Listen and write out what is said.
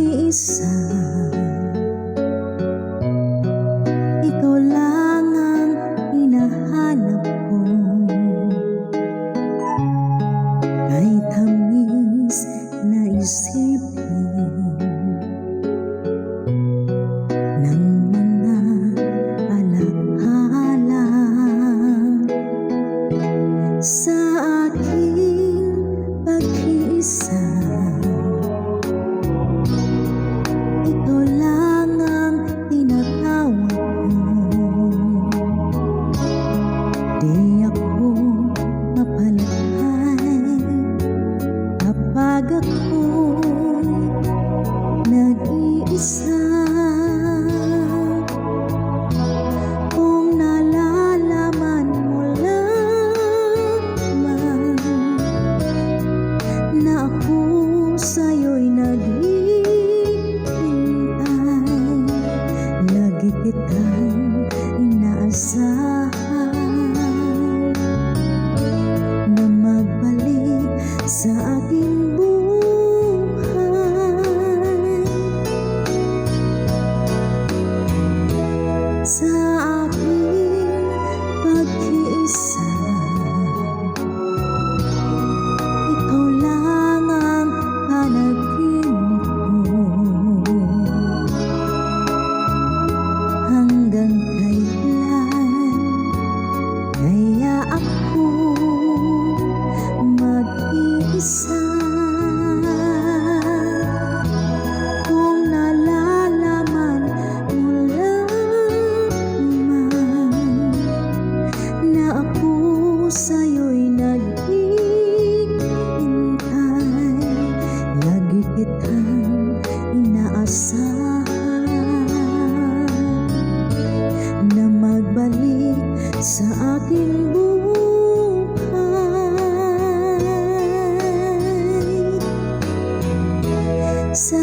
nag-iisa. Ikaw lang ang hinahanap ko. Kahit tamis na isipin ng mga alaala sa aking pag-iisa. Ikaw lang ang tinatawag ko. Di ako mapalagay kapag ako'y nag-iisa. Kung nalalaman mo lamang na ako sa'yo'y naghihintay, lagi kitang inaasahan na magbalik sa aking buhay, sa aking pag-iisa. Ikaw lang ang panaginip ko. Hanggang kailan kaya ako mag-iisa? Kung nalalaman mo lamang na ako sa'yo'y naghihintay, lagi kitang inaasahan na magbalik sa aking buhay, sa